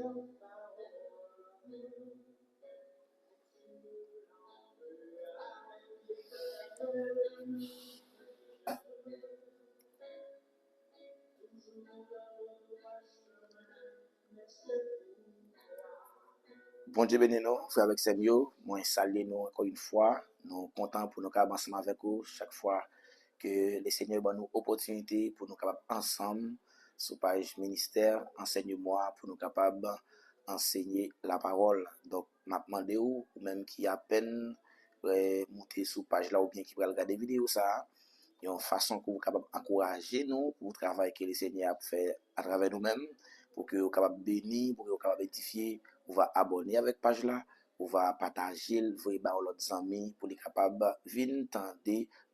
Bon Dieu béni nous, frère avec Seigneur, moi saluer nous encore une fois, nous contents pour nous capables ensemble avec vous chaque fois que le Seigneur donne nous opportunité pour nous capables ensemble sur page ministère enseigne-moi pour nous capables enseigner la parole. Donc m'a demandé ou même qui à peine monter sur page là ou bien qui va regarder vidéo ça, une façon que vous capable encourager nous pour le travail que le Seigneur a fait à travers nous-mêmes pour que vous capable bénir, pour que vous capable édifier, vous va abonner avec page là, vous va partager, vous va l'autre amis pour les capables venir tendre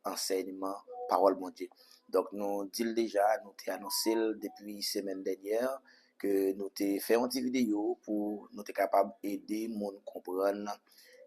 enseignement parole mon Dieu. Donc nous dit déjà, nous t'ai annoncé depuis semaine dernière que nous t'ai fait une petite vidéo pour nous être capable aider monde comprendre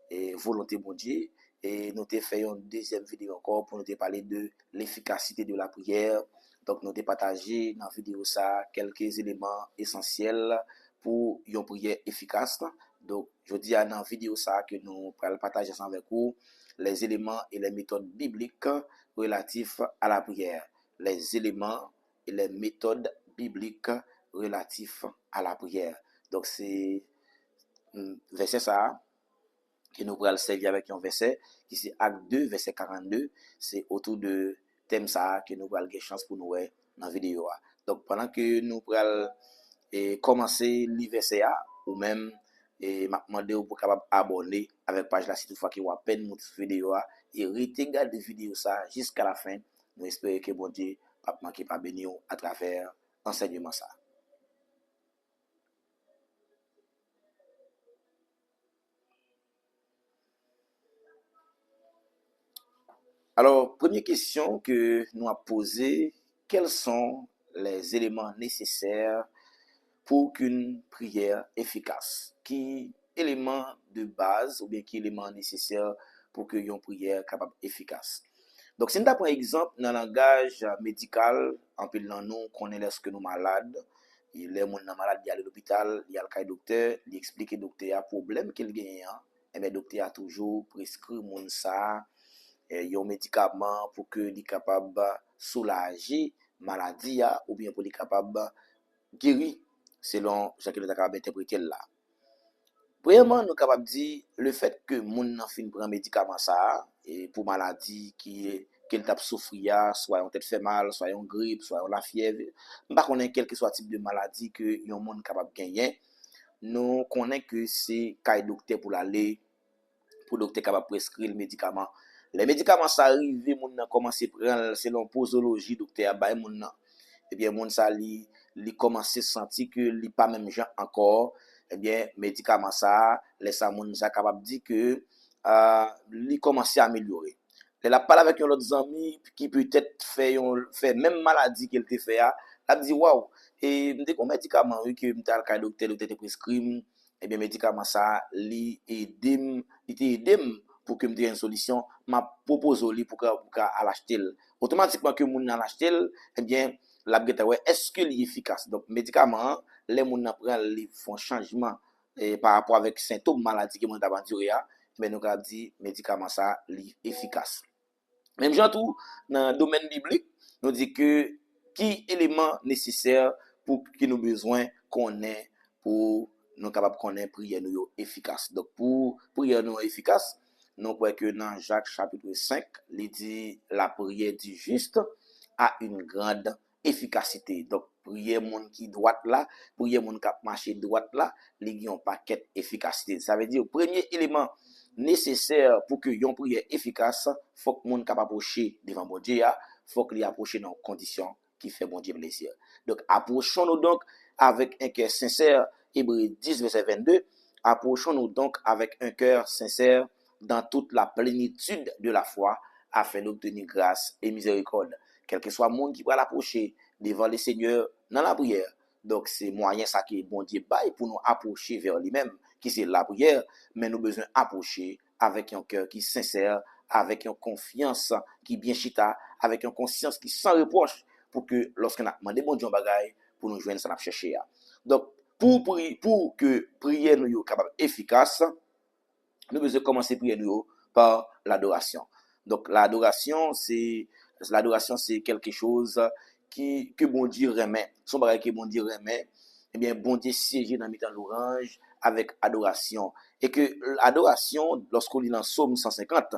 et volonté mon Dieu. Et nous t'ai fait une deuxième vidéo encore pour nous te parler de l'efficacité de la prière. Donc nous t'ai partagé dans la vidéo ça quelques éléments essentiels pour une prière efficace. Donc je dis dans la vidéo ça que nous allons partager ensemble avec vous les éléments et les méthodes bibliques relatifs à la prière. Les éléments et les méthodes bibliques relatifs à la prière. Donc c'est verset ça que nous pourrons servir avec un verset qui c'est Acte 2 verset 42, c'est autour de thème ça que nous pourrons avoir chance pour nous dans la vidéo. Donc pendant que nous pourrons commencer le verset ou même m'a demandé pour capable abonner avec page là si toutefois qui ou à peine notre vidéo et regarder vidéo ça jusqu'à la fin. Nous espérons que bon Dieu pas manquer pas bénir à travers enseignement ça. Alors, première question que nous avons posée, quels sont les éléments nécessaires pour qu'une prière efficace? Qui éléments de base ou bien qui éléments nécessaires pour qu'une prière capable efficace? Donc, si nous prenons exemple dans le langage médical, en peu dans nous connaît lorsque nous malades, les gens malades il y a l'hôpital, il y a le docteur, il explique au docteur problème qu'il gagne, et le docteur a toujours prescrit mon ça un médicament pour que li capable soulager maladie ou bien pour li capable guérir selon ce que nous capable interpréter là. Premièrement, nous capable dire le fait que moun nan fin prend médicament ça et pour maladie qui qu'il tape souffrir, soit on tête fait mal, soit on grippe, soit on la fièvre, pas connaît quel que soit type de maladie que yon moun capable gagner, nous connaît que c'est kay docteur pour l'aller pour docteur capable prescrire le médicament. Les médicaments ça arrivé moun nan commencer prendre selon posologie docteur bay moun nan. Eh bien moun ça li commencer sentir que li pas même gens encore. Eh bien médicament ça laisse moun ça capable dire que li commencer à améliorer. Elle a parlé avec un autre ami qui peut-être fait même maladie qu'il te fait a dit waouh et me dit qu'on médicament que m'ta ka docteur te prescrit eh bien médicament ça li aidem pour que me dire une solution m'a propose li pour à l'acheter automatiquement que moun nan l'acheter eh bien la geta ouais est-ce que li efficace donc médicament les moun nan prend li font changement par rapport avec symptômes maladie que moun t'a enduré mais nous avons dit médicament ça li efficace. Même genre tout dans le domaine biblique, nous dit que qui élément nécessaire pour que nous besoin connaît pour nous capable connaître prière nous efficace. Donc pour prière nous efficace, nous croyons que dans Jacques chapitre 5, il dit la prière du juste a une grande efficacité. Donc prière monde qui droite là, prière monde qui marcher droite là, il a un paquet efficacité. Ça veut dire premier élément nécessaire pour que yon prière efficace, faut que moun capable approcher devant bon Dieu, faut qu'il approcher dans conditions qui fait bon Dieu plaisir. Donc approchons-nous donc avec un cœur sincère, Hébreux 10 verset 22, approchons-nous donc avec un cœur sincère dans toute la plénitude de la foi afin d'obtenir grâce et miséricorde. Quel que soit monde qui va l'approcher devant le Seigneur dans la prière. Donc c'est moyen ça que bon Dieu baille pour nous approcher vers lui-même qui c'est la prière, mais nous besoin approcher avec un cœur qui sincère, avec une confiance qui bien chita, avec une conscience qui sans reproche pour que lorsqu'on a demandé bon Dieu bagaille pour nous joindre ça n'a chercher. Donc pour que prière nous soit capable efficace, nous devons commencer prière nous par l'adoration. Donc l'adoration c'est quelque chose que bon Dieu remet. Son bagage que bon Dieu remet, eh bien bon Dieu siège dans mi-temps l'orange avec adoration et que l'adoration lorsqu'on lit dans Psaume 150,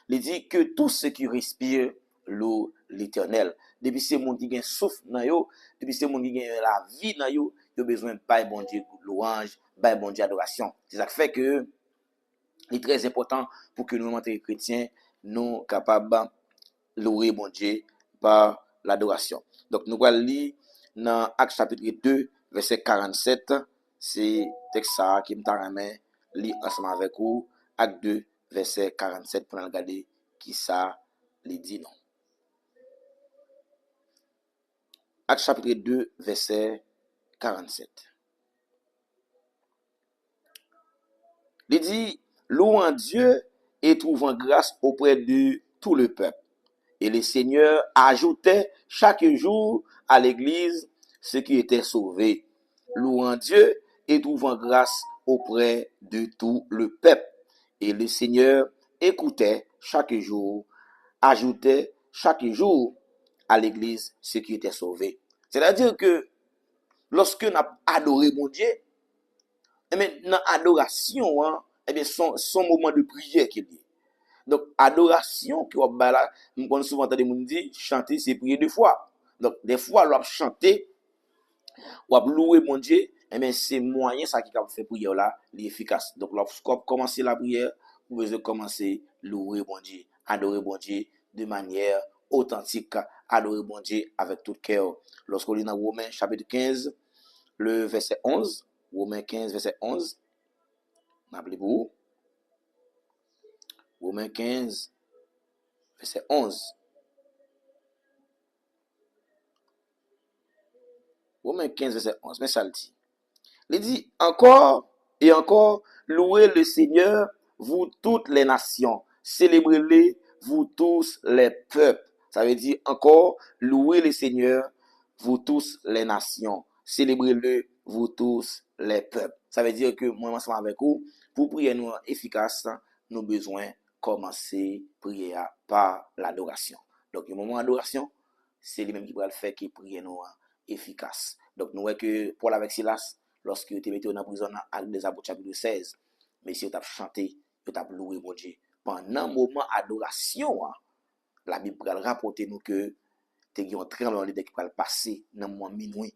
il dit que tout ce qui respire loue l'Éternel. Depuis c'est monde qui gagne souffle dans yo, depuis c'est monde qui gagne la vie dans yo, yo besoin de bon Dieu louange, bon Dieu adoration. C'est ça qui fait que il est très important pour que nous, en tant que chrétiens, nous capables de louer bon Dieu par l'adoration. Donc, nous allons lire dans Actes chapitre 2, verset 47. C'est texte ça qui me lire ensemble avec vous. Actes 2, verset 47, pour nous regarder qui ça les dit non. Actes chapitre 2, verset 47. Il dit, louant Dieu et trouvant grâce auprès de tout le peuple. Et le Seigneur ajoutait chaque jour à l'église ceux qui étaient sauvés. Louant Dieu et trouvant grâce auprès de tout le peuple. Et le Seigneur écoutait chaque jour, ajoutait chaque jour à l'église ceux qui étaient sauvés. C'est-à-dire que lorsque nous avons adoré mon Dieu, et bien, dans l'adoration, eh bien, son moment de prière qu'il y a. Donc, adoration, qui va là, nous souvent entendre des gens dire, chanter, c'est prier deux fois. Donc, des fois, l'on chanter, ou louer mon Dieu, eh bien, c'est moyen, ça qui a fait prière là, l'efficace. Donc, lorsqu'on commence la prière, vous devez commencer à louer mon Dieu, adorer mon Dieu de manière authentique, adorer mon Dieu avec tout cœur. Lorsqu'on lit dans Romains chapitre 15, le verset 11, Romains 15, verset 11, rappelez-vous, Romains 15, verset 11. Romains 15, verset 11. Mais ça le dit. Il dit, encore et encore, louez le Seigneur, vous toutes les nations. Célébrez-le, vous tous les peuples. Ça veut dire encore, louez le Seigneur, vous tous les nations. Célébrez-le, vous tous les peuples. Ça veut dire que moi, ensemble avec vous, pour prier nous efficace, nous avons besoin de commencer à prier par l'adoration. Donc, le moment d'adoration, c'est lui-même qui va le faire qui prie nous efficace. Donc, nous voyons que Paul avec Silas, lorsque tu étais en prison, avec des Apôtres chapitre 16, mais si tu as chanté, tu as loué mon Dieu. Pendant un moment d'adoration, la Bible va rapporter nous que tu as un tremblement de terre qui va passer dans le moment minuit.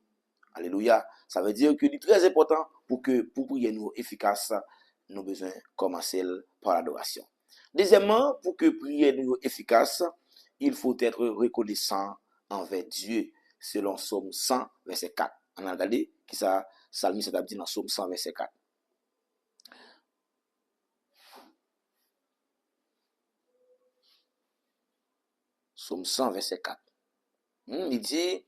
Alléluia. Ça veut dire que c'est très important pour prier nous efficace, nous avons besoin de commencer par l'adoration. Deuxièmement, pour que prier nous efficace, il faut être reconnaissant envers Dieu, selon Psaume 100, verset 4. On a regardé qui ça, Psalmiste a dit dans Psaume 100, verset 4. Psaume 100, verset 4. Il dit,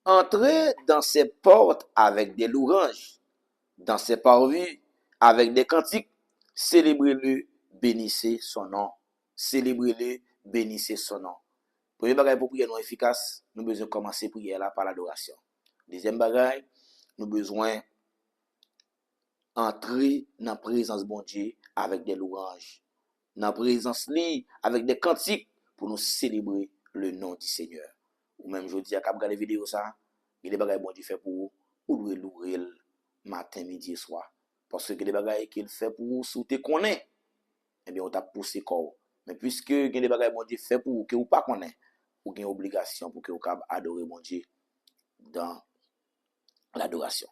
entrez dans ses portes avec des louanges, dans ses parvis avec des cantiques, célébrez-le, bénissez son nom. Célébrez-le, bénissez son nom. Premier bagage pour prier nous efficace, nous besoin commencer prière là par l'adoration. Deuxième bagage, nous besoin entrer dans la présence de bon Dieu avec des louanges, dans la présence li avec des cantiques pour nous célébrer le nom du Seigneur. Ou même je dis à regarder vidéo ça, il y a des bagages bon Dieu fait pour vous, louer matin, midi et soir. Parce que les bagages qu'il fait pour vous, si vous connaissez, eh bien on t'a poussé corps. Mais puisque il y a des bagages bon Dieu fait pour vous que vous pas connaissez, ou une obligation pour que vous puissiez adorer mon Dieu dans l'adoration.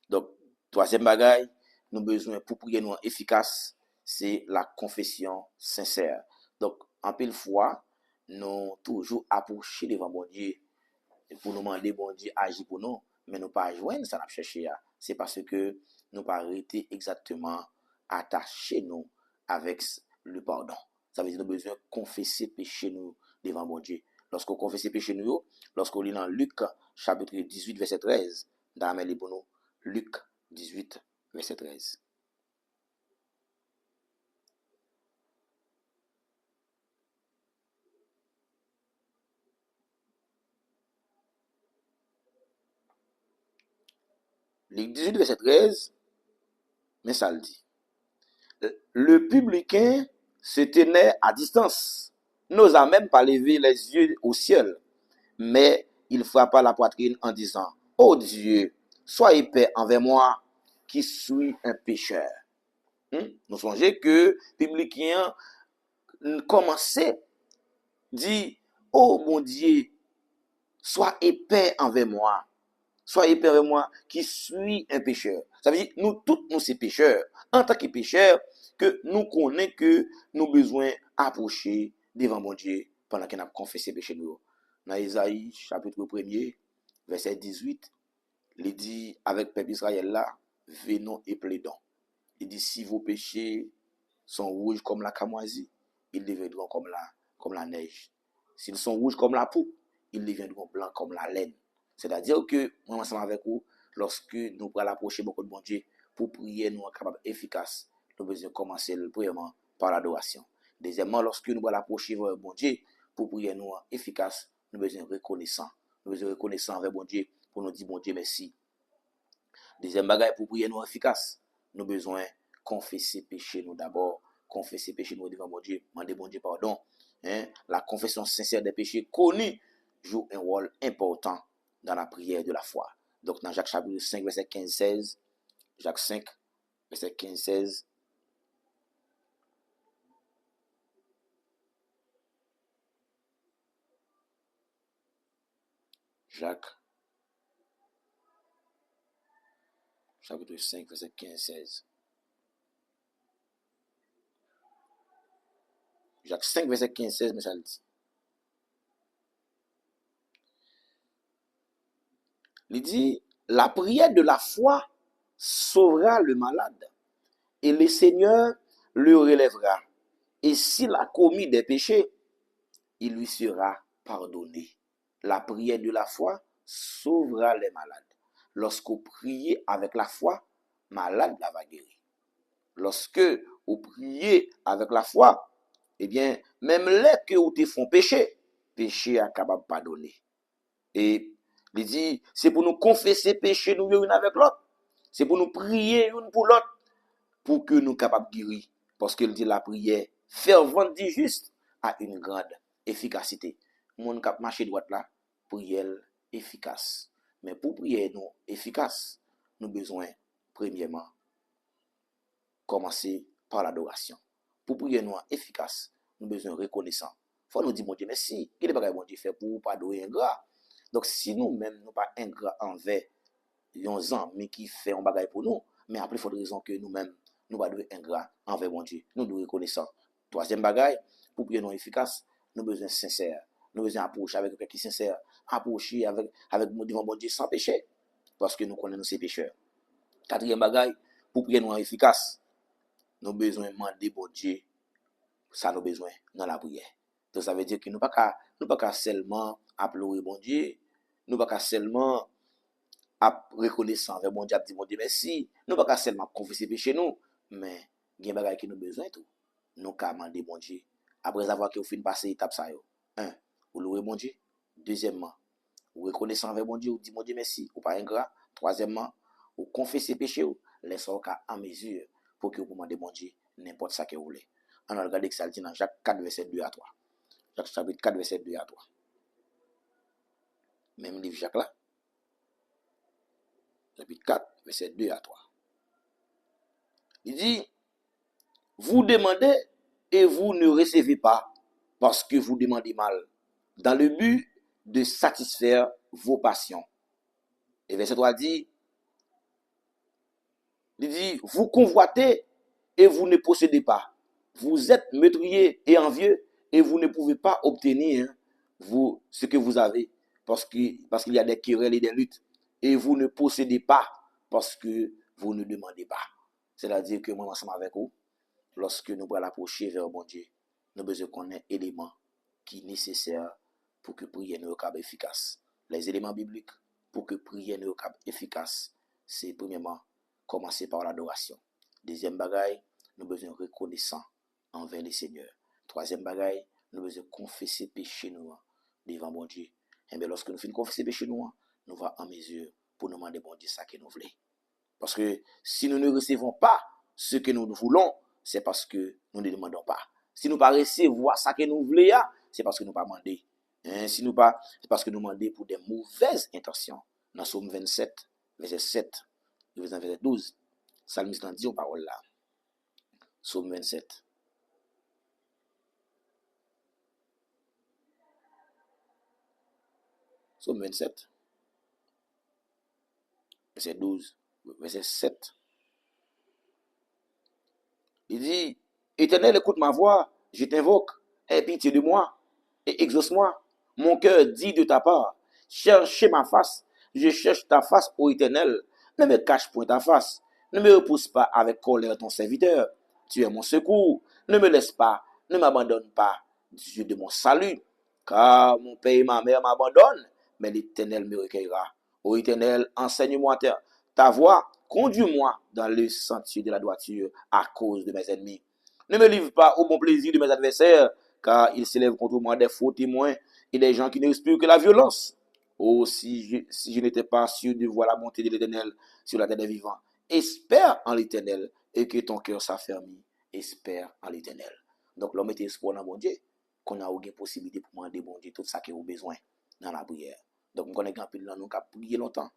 Donc, troisième bagage, nous besoin pour prier nous efficace, c'est la confession sincère. Donc, en pile fois, nous toujours approcher devant bon Dieu pour nous demander bon Dieu agir pour nous, mais nous pas joindre ça n'a chercher. C'est parce que nous pas arrêter exactement attachés nous avec le pardon. Ça veut dire que nous besoin confesser péché nous devant bon Dieu. Lorsqu'on confesse péché nous, lorsqu'on lit dans Luc chapitre 18 verset 13, dans les pour nous, Luc 18 verset 13. Le 18 verset 13, mais ça le dit. Le publicain se tenait à distance, n'osa même pas lever les yeux au ciel, mais il frappa la poitrine en disant, ô Dieu, sois épais envers moi, qui suis un pécheur. Nous songez que le publicain commençait, dit, ô mon Dieu, sois épais envers moi. Sois épais envers moi, qui suis un pécheur. Ça veut dire, nous tous, nous sommes pécheurs. En tant que pécheurs, que nous connaissons que nous besoin approcher devant mon Dieu pendant qu'on a confessé péché nous. Dans Isaïe, chapitre 1er, verset 18, il dit, avec peuple Israël là, venons et plaidons. Il dit, si vos péchés sont rouges comme la camoisie, ils deviendront comme la neige. S'ils sont rouges comme la peau, ils deviendront blancs comme la laine. C'est-à-dire que, moi, ensemble avec vous, lorsque nous allons approcher beaucoup de bon Dieu, pour prier, nous sommes capables efficaces, nous devons commencer premièrement par l'adoration. Deuxièmement, lorsque nous allons approcher bon Dieu, pour prier, nous sommes efficaces, nous devons être reconnaissants. Nous devons être reconnaissants avec bon Dieu, pour nous dire bon Dieu merci. Deuxième bagaille, pour prier, nous sommes efficaces. Nous avons besoin de confesser péché nous d'abord, confesser péché nous devant mon Dieu, demander bon Dieu pardon. La confession sincère des péchés connus joue un rôle important dans la prière de la foi. Donc dans Jacques chapitre 5, verset 15-16, Jacques 5, verset 15-16, Jacques chapitre 5, verset 15-16. Jacques 5, verset 15-16, mais ça le dit. Il dit, la prière de la foi sauvera le malade, et le Seigneur le relèvera. Et s'il a commis des péchés, il lui sera pardonné. La prière de la foi sauvera les malades. Lorsque vous priez avec la foi, malade la va guérir. Lorsque vous priez avec la foi, eh bien, même les que vous te font péché, péché est capable de pardonner. Et il dit, c'est pour nous confesser péché nous une avec l'autre. C'est pour nous prier une pour l'autre, pour que nous soyons capables de guérir. Parce qu'il dit la prière fervente du juste a une grande efficacité. Mon cap marché droite là, prière efficace. Mais pour prier nous efficace, nous avons besoin, premièrement, commencer par l'adoration. Pour prier nous efficace, nous avons besoin de reconnaissance. Il faut nous dire, mon Dieu, merci. Il n'est pas bon Dieu fait pour pardonner ingrat. Donc, si nous-mêmes, nous pas ingrat envers les amis qui fait un bagage pour nous, mais après, il faut raison que nous-mêmes, nous ne devons pas ingrat envers mon Dieu. Nous devons reconnaissant. Troisième bagage, pour prier nous efficace, nous avons besoin sincère. Nous avons besoin d'approcher avec quelqu'un qui est sincère, approcher avec devant mon Dieu sans péché, parce que nous connaissons ces pécheurs. Quatrième bagage, pour prier nous efficace, nous avons besoin de demander bon Dieu, ça nous avons besoin dans la prière. Donc ça veut dire que nous ne pas qu'à seulement appeler bon Dieu, nous ne pas qu'à seulement reconnaissant avec bon Dieu, dire bon Dieu merci, nous ne pas qu'à seulement confesser péché nous, mais il y a des choses que nous avons besoin tout. Nous qu'à demander bon Dieu. Après avoir que vous finissez passer étape ça yo. Un, vous louez bon Dieu. Deuxièmement, vous reconnaissant avec bon Dieu, vous dites bon Dieu merci, ou pas ingrat. Troisièmement, vous confessez péché ou laissez-vous en mesure pour que vous demandez bon Dieu n'importe ça que vous voulez. On a regardé que ça dit dans Jacques 4 verset 2 à 3. Jacques chapitre 4 verset 2 à 3. Même livre Jacques là. Chapitre 4 verset 2 à 3. Il dit, vous demandez et vous ne recevez pas parce que vous demandez mal, dans le but de satisfaire vos passions. Et verset 3 dit, vous convoitez et vous ne possédez pas. Vous êtes meurtriers et envieux et vous ne pouvez pas obtenir ce que vous avez parce qu'il y a des querelles et des luttes. Et vous ne possédez pas parce que vous ne demandez pas. C'est-à-dire que moi, ensemble avec vous, lorsque nous allons approcher vers mon Dieu, nous devons connaître les éléments qui sont nécessaires pour que prière nous soit efficace. Les éléments bibliques pour que prière nous soit efficace, c'est premièrement commencer par l'adoration. Deuxième bagaille, nous avons besoin de reconnaissance envers le Seigneur. Troisième bagaille, nous avons besoin de confesser péché nous devant mon Dieu. Et bien lorsque nous finissons confesser péché nous, nous allons en mesure pour nous demander bon Dieu ça que nous voulons. Parce que si nous ne recevons pas ce que nous voulons, c'est parce que nous ne demandons pas. Si nous ne pas recevoir ce que nous voulons, c'est parce que nous ne pas demander. Si nous pas, c'est parce que nous demandons pour des mauvaises intentions. Dans Somme 27, verset 7, verset 12, Psalmiste dit aux paroles là. Somme 27. Somme 27, verset 12, verset 7. Il dit, Éternel, écoute ma voix, je t'invoque, aie pitié de moi et exauce-moi. Mon cœur dit de ta part, cherchez ma face, je cherche ta face, ô Éternel. Ne me cache point ta face, ne me repousse pas avec colère ton serviteur. Tu es mon secours, ne me laisse pas, ne m'abandonne pas, Dieu de mon salut. Car mon père et ma mère m'abandonnent, mais l'Éternel me recueillera. Ô Éternel, enseigne-moi ta voie, conduis-moi dans le sentier de la droiture à cause de mes ennemis. Ne me livre pas au bon plaisir de mes adversaires, car ils s'élèvent contre moi des faux témoins et des gens qui ne respirent que la violence. Oh, si je n'étais pas sûr de voir la bonté de l'Éternel sur la terre des vivants, espère en l'Éternel et que ton cœur s'affermit. Espère en l'Éternel. Donc, l'homme était espoir dans bon Dieu, qu'on a aucune possibilité pour demander bon Dieu tout ça qu'il a besoin dans la prière. Donc, on connaît qu'un peu dans nous qui a prié longtemps,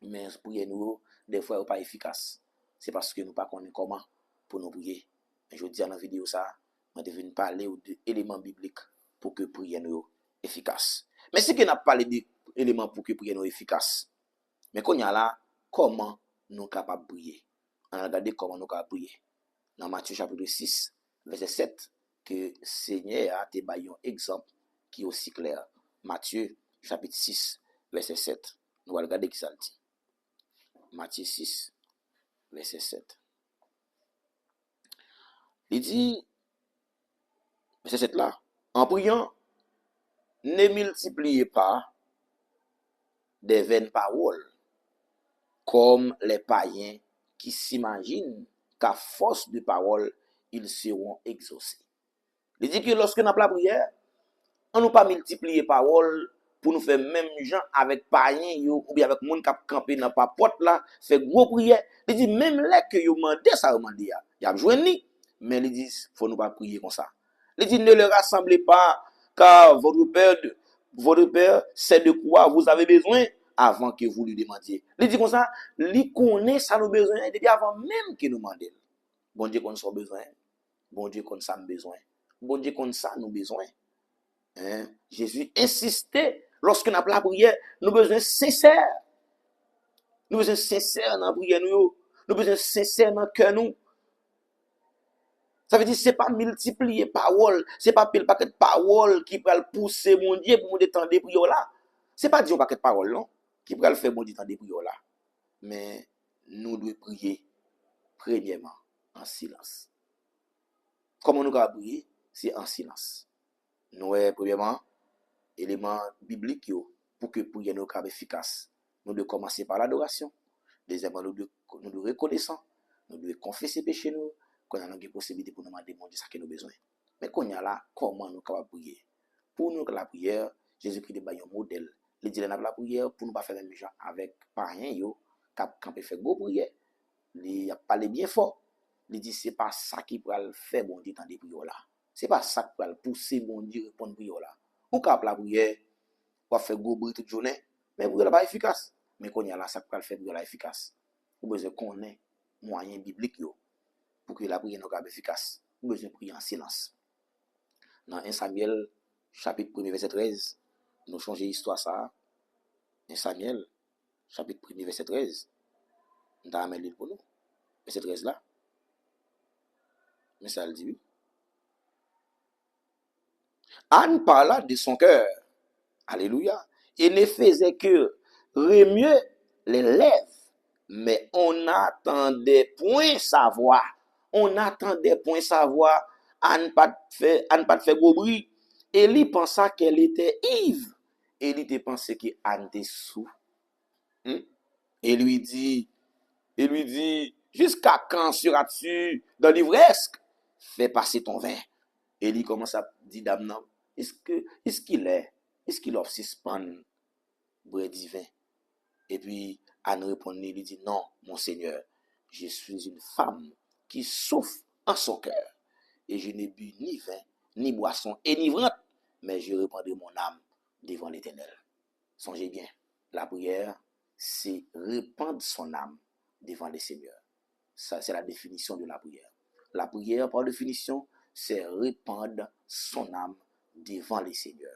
mais prier nous, des fois, n'est pas efficace. C'est parce que nous ne connaissons pas comment pour nous prier. Mais je dis dans la vidéo ça, je devine parler d'éléments bibliques pour que prier nous efficace. Mais si qu'on a parlé d'éléments pour que prier nous efficace, mais qu'on y a là, comment nous sommes capables de prier? On a regardé comment nous sommes capables de prier. Dans Matthieu chapitre 6, verset 7, que Seigneur a te baillé un exemple qui est aussi clair. Matthieu chapitre 6, verset 7. Nous allons regarder qui ça dit. Matthieu 6, verset 7. Il dit, verset 7 là, en priant, ne multipliez pas des vaines paroles, comme les païens qui s'imaginent qu'à force de paroles, ils seront exaucés. Il dit que lorsque nous avons la prière, on ne pas multiplier paroles pour nous faire même gens avec païens ou bien avec monde qui a campé dans la porte là, fait gros prière. Il dit même là que vous demandez ça, vous demandez, il y a besoin de mais il dit faut nous pas prier comme ça. Il dit ne le rassemblez pas car votre père sait de quoi vous avez besoin avant que vous lui demandiez. Il dit comme ça, il connaît ça nos besoins depuis avant même que nous demandions. Bon Dieu connaît ça besoin. Bon Dieu connaît ça besoin. Bon Dieu connaît ça nous besoin. Jésus insistait lorsque nous avons la prière, nous avons besoin sincère. Nous avons besoin sincère dans la prière. Nous avons besoin sincère dans le cœur. Ça veut dire que ce n'est pas multiplier paroles. Ce n'est pas pile paquet de paroles qui peut pousser mon Dieu pour me détendre des prières là. Ce n'est pas dire un paquet de paroles non, qui peut faire mon Dieu détendre des prières là. Mais nous devons prier premièrement en silence. Comment nous devons prier? C'est en silence. Nous, premièrement, élément biblique pour que prier nous soit efficace. Nous devons commencer par l'adoration. Deuxièmement, nous devons reconnaissant. Nous devons confesser péché nous. Qu'on a une possibilité pour nous demander mon Dieu ça que nous besoin. Mais qu'on y a là, comment nous capable prier? Pour nous la prière, Jésus-Christ est un modèle. Il dit la prière pour nous pas faire même gens avec païens yo, quand peut faire beau prière. Il a parlé bien fort. Il dit c'est pas ça qui peut faire bon Dieu dans des prières là. C'est pas ça qui peut pousser bon Dieu répondre prière là. Ou quand la prière pour faire beau bruit toute journée, mais prière pas efficace. Mais qu'on y a là ça peut faire prière efficace. Ou besoin qu'on ait moyen biblique yo pour que la prière soit efficace. Nous besoin de prier en silence. Dans 1 Samuel, chapitre 1, verset 13, nous changeons l'histoire ça. 1 Samuel, chapitre 1, verset 13. Nous avons amené pour nous. Verset 13 là. Mais ça le dit oui. Anne parla de son cœur. Alléluia. Et ne faisait que remuer les lèvres. Mais on n'attendait point sa voix. On n'attendait point sa voix. Anne pas fait gros bruit. Élie pensa qu'elle était ivre. Élie te pensait que Anne était sous. Et lui dit, jusqu'à quand seras-tu dans l'ivresse? Fais passer ton vin. Élie commence à dire dame, est-ce qu'il offre suspend boire du vin? Et puis Anne répondit, il dit, non, mon Seigneur, je suis une femme qui souffre en son cœur, et je n'ai bu ni vin, ni boisson enivrante, mais je répandrai mon âme devant l'Éternel. Songez bien, la prière, c'est répandre son âme devant le Seigneur. Ça, c'est la définition de la prière. La prière, par définition, c'est répandre son âme devant le Seigneur.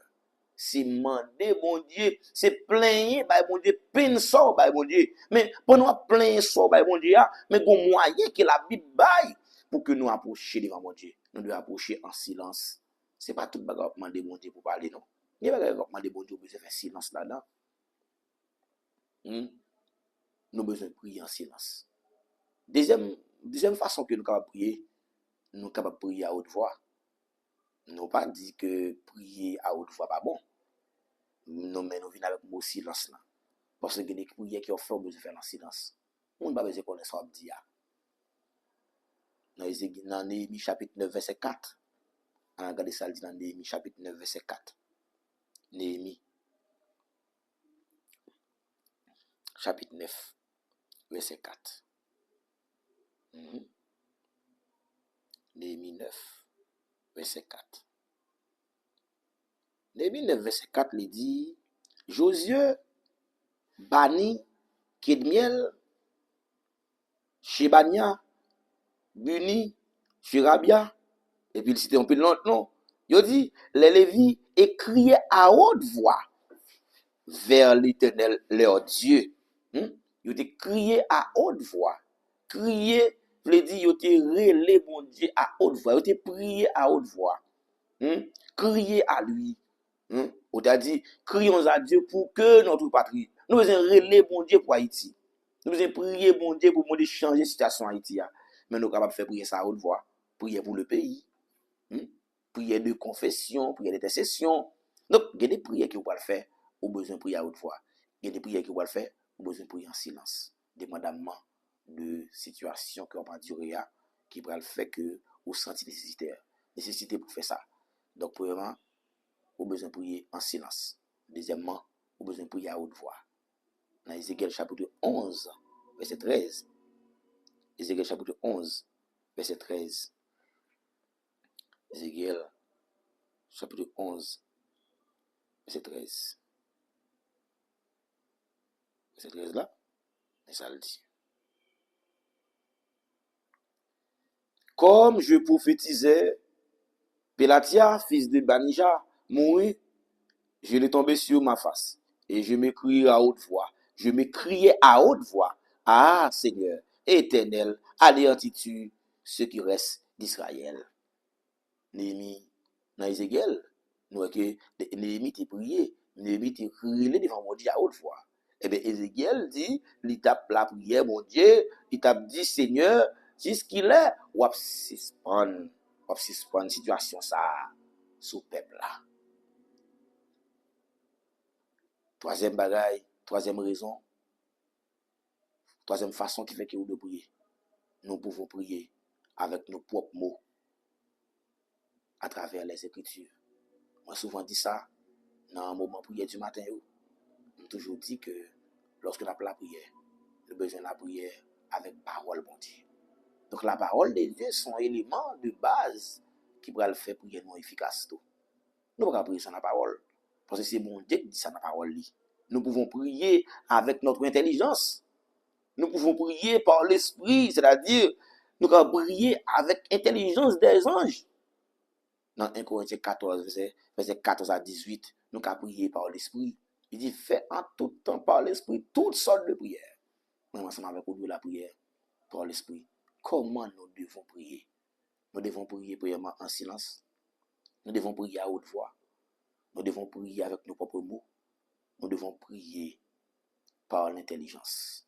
C'est demander, mon Dieu, c'est plaigner, bah, mon Dieu, peine sort, bah, mon Dieu. Mais pour nous plaindre sort, bah, mon Dieu, mais bon moyen que la Bible baille pour que nous approchions devant mon Dieu. Nous devons approcher en silence. C'est pas tout le bagage demander mon Dieu pour parler, non. Il y a pas demander mon Dieu pour faire silence là-dedans. Nous avons besoin de prier en silence. Deuxième façon que nous sommes capables de prier, nous sommes capables de prier à haute voix. Nous pas dit que prier à haute voix pas bon. Non, mais nous venons avec le silence là. Parce que des prières qui ont fait besoin de faire en silence. On n'a pas besoin de connaître ce qu'on dit. Dans Néhémie chapitre 9, verset 4. On a regardé ça dans Néhémie chapitre 9, verset 4. Néhémie chapitre 9, verset 4. Néhémie 9, verset 4. Néhémie 9, verset 4, il dit, Josué Bani, Kedmiel, Shebania, Buni, Shirabia, et puis il cite un peu de l'autre nom. Il dit, les Lévites criaient à haute voix vers l'Éternel, leur Dieu. Ils ont crié à haute voix. Crier, veut dire, ils ont relé mon Dieu à haute voix. Ils ont prié à haute voix. Crier à lui. On a dit, crions à Dieu pour que notre patrie. Nous devons relayer mon Dieu pour Haïti. Nous devons prier mon Dieu pour changer la situation en Haïti. Mais nous sommes capables de faire prier ça à haute voix. Prier pour le pays. Prière de confession, prière d'intercession. Donc, il y a des prières que vous pouvez faire, ou besoin de prier à haute voix. Il y a des prières que vous pouvez faire, ou besoin de prier en silence. Dépendamment de situation que vous pas durer, qui pourrait le faire que vous sentez nécessité pour faire ça. Donc, premièrement, vous besoin de prier en silence. Deuxièmement, vous besoin de prier à haute voix. Dans Ézéchiel chapitre 11, verset 13. Ézéchiel chapitre 11, verset 13. Ézéchiel chapitre 11, verset 13. Verset 13 là, et ça le dit. Comme je prophétisais, Pélatia, fils de Banija, mourut, je l'ai tombé sur ma face, et je m'écriai à haute voix. Je m'écriai à haute voix, ah Seigneur, éternel, anéantis-tu ce qui reste d'Israël. Néhémie, dans Ézéchiel, nous voyons que Néhémie t'a prié, Néhémie t'a crié devant mon Dieu à haute voix. Eh bien, Ézéchiel dit, il tape la prière, mon Dieu, il tape dit, Seigneur, jusqu'il est, ou ap suspend situation ça, sous peuple là. Troisième bagaille, troisième raison, troisième façon qui fait que nous devons prier. Nous pouvons prier avec nos propres mots, à travers les Écritures. Moi, souvent dit ça, dans un moment prière du matin, je toujours dit que lorsque nous avons la prière, nous avons besoin de la prière avec parole, bon Dieu. Donc la parole de Dieu sont éléments de base qui pourraient le faire prier nous efficace. Nous ne pouvons pas prier sans la parole. Parce que c'est bon Dieu qui dit ça dans la parole. Nous pouvons prier avec notre intelligence. Nous pouvons prier par l'esprit, c'est-à-dire nous pouvons prier avec intelligence des anges. Dans 1 Corinthiens 14, verset 14 à 18, nous pouvons prier par l'esprit. Il dit, fais en tout temps par l'esprit toutes sortes de prières. Nous ensemble avec vous la prière par l'esprit. Comment nous devons prier? Nous devons prier premièrement en silence. Nous devons prier à haute voix. Nous devons prier avec nos propres mots. Nous devons prier par l'intelligence.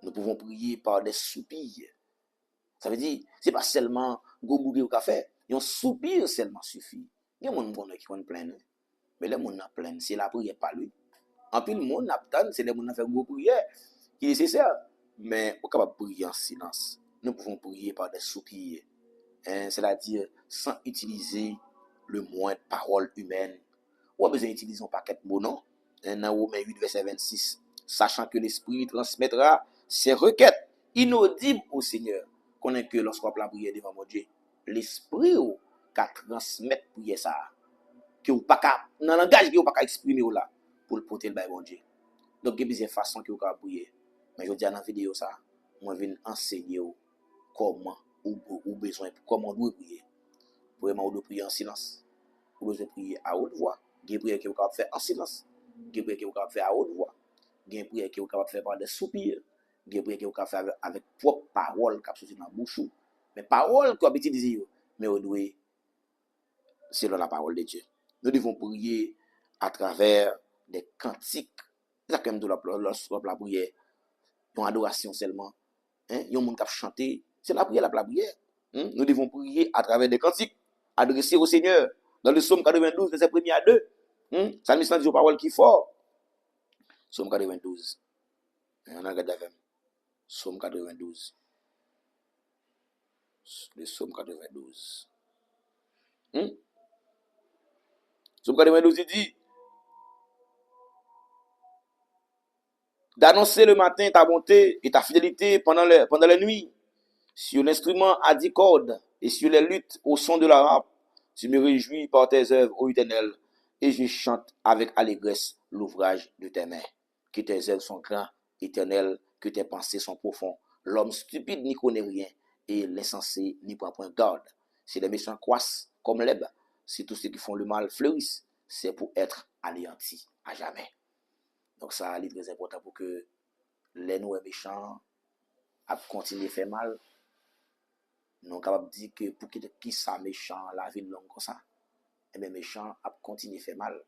Nous pouvons prier par des soupirs. Ça veut dire, ce n'est pas seulement goûter au café. Un soupir seulement suffit. Il y a des gens qui ont plein. Mais les gens qui ont plein, c'est la prière par lui. En plus, le monde n'a c'est les gens qui ont fait une prière qui est nécessaire. Mais on est capable de prier en silence. Nous pouvons prier par des soupirs. C'est-à-dire sans utiliser le moins de paroles humaines. On a besoin d'utiliser un paquet de mots, non? Dans Romains 8, verset 26, sachant que l'Esprit transmettra ses requêtes inaudibles au Seigneur. Connaît que lorsqu'on la prière devant mon Dieu, l'Esprit qui transmettre prière ça, que ou pas dans langage que ou pas exprimer là pour le porter le bail bon Dieu. Donc il y a plusieurs façons que vous pouvez prier. Mais je dis dans la vidéo ça, moi je viens enseigner comment ou besoin comment on doit prier. Vraiment on doit prier en silence. Vous besoin prier à haute voix. Il y a prière que vous pouvez faire en silence. Il y a prière que vous pouvez faire à haute voix. Il y a prière que vous pouvez faire par des soupirs. Il y a prière que vous pouvez faire avec propre parole qui sorti dans la bouche. Mais parole qu'on utilise, mais on doit selon la parole de Dieu. Nous devons prier à travers des cantiques. C'est comme de la prière, une adoration seulement. Il y a un monde qui a chanté, c'est la prière, la prière. Nous devons prier à travers des cantiques, adressés au Seigneur. Dans le psaume 92, verset 1 à 2. Salmiste dit aux paroles qui fort. Psaume 92. On a regardé avec Psaume 92. Le psaume 92. Psaume 92, il dit d'annoncer le matin ta bonté et ta fidélité pendant la nuit. Sur l'instrument à 10 cordes et sur les luttes au son de la harpe, je me réjouis par tes œuvres, ô Éternel, et je chante avec allégresse l'ouvrage de tes mains. Que tes œuvres sont grands, Éternel, que tes pensées sont profondes. L'homme stupide n'y connaît rien, et l'insensé n'y prend point garde. Si les méchants croissent comme l'herbe, si tous ceux qui font le mal fleurissent, c'est pour être anéantis à jamais. Donc ça, c'est très important pour que les nous méchants à continuer à faire mal. Nous sommes capables de dire que pour qui ça méchant, la vie longue comme ça, et bien méchant a continué à faire mal.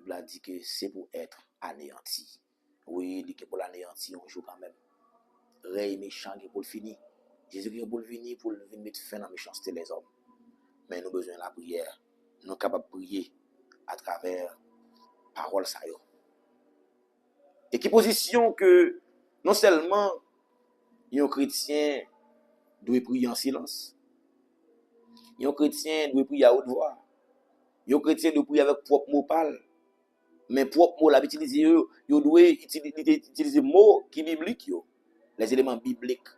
Il a dit que c'est pour être anéanti. Oui, il dit que pour l'anéanti, on joue quand même. Ré méchant qui pour le finir. Jésus qui pour le finir pour mettre fin à la méchanceté des hommes. Mais nous avons besoin de la prière. Nous sommes capables de prier à travers parole ça. Et qui position que non seulement un chrétien doit prier en silence, un chrétien doit prier à haute voix, un chrétien doit prier avec propre mot parle, mais propre mot la utiliser, il doit utiliser mots qui bibliques, les éléments bibliques.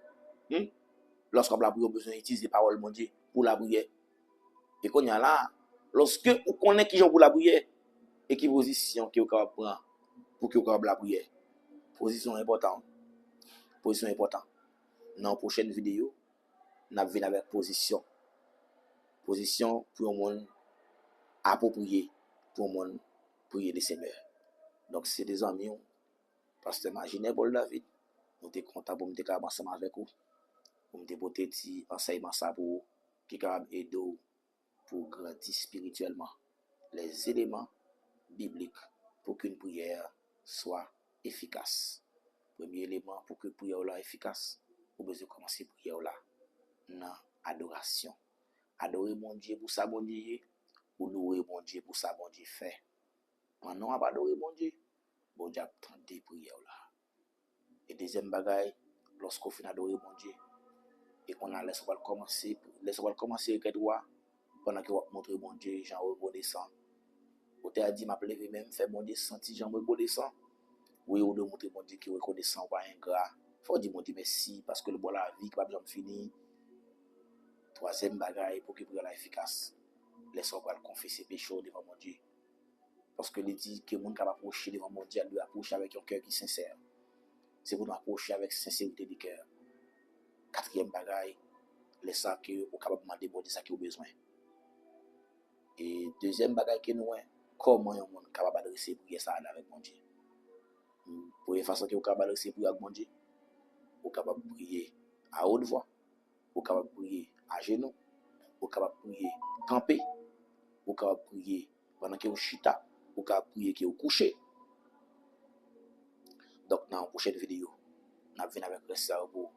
Lorsqu'on a besoin d'utiliser parole mon Dieu pour la prière. Et qu'on y a là, lorsque on connaît qui j'en pour la prière, et qui position qui on capable prendre pour que on capable la prière. Position importante. Position importante. Dans la prochaine vidéo, nous venons avec position. Position pour un monde approprié, pour un monde prier le Seigneur. Donc c'est des amis, pasteur Marginet Paul David, nous sommes contents pour nous faire ensemble avec vous. Pour nous porter petit enseignement ça pour vous, qui capable aider pour grandir spirituellement les éléments bibliques pour qu'une prière soit efficace. Premier élément pour que la prière soit efficace, vous besoin commencer la prière là dans adoration. Adorer mon Dieu pour ça bon Dieu, ou louer mon Dieu pour ça bon Dieu fait. Maintenant, on va adorer mon Dieu. Bon Dieu attend des prières là. Et deuxième bagaille, lorsqu'on finit d'adorer mon Dieu, et qu'on a laissé commencer avec droit, pendant que on montre mon Dieu, j'en reconnaissant. On t'a dit, m'a levé même, fait mon Dieu sentir, j'en reconnaissant. Oui, on doit montrer mon Dieu qui est reconnaissant, pas ingrat. Faut dire mon Dieu merci, parce que le bon la vie, qui va bien finir. Troisième bagaille, pour que prière soit efficace, laissons pas confesser péché devant mon Dieu. Parce que il dit que mon capable approcher devant mon Dieu, lui approcher avec un cœur qui est sincère. C'est pour nous approcher avec sincérité du cœur. Quatrième bagaille, laissons que on capable demander bon Dieu ça qui a besoin. Et deuxième bagaille que nous comment on est capable d'adresser prière ça avec mon Dieu. Pour une façon que on capable d'adresser prière avec mon Dieu, on capable de prier à haute voix, on capable de prier à genoux, on capable de prier camper, on capable de prier pendant que on chita, on capable de prier que on couché. Donc dans la prochaine vidéo, nous venons avec le ça pour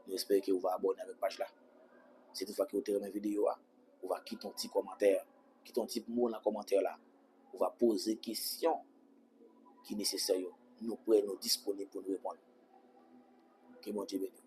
nous espérons que vous va abonner avec la page là. Si toutefois que vous avez aimé la vidéo, vous va quitter un petit commentaire, quitter un petit mot dans le commentaire là. Vous va poser des questions qui sont nécessaires. Nous pourrons nous disponibles pour nous répondre. Que mon Dieu bénisse.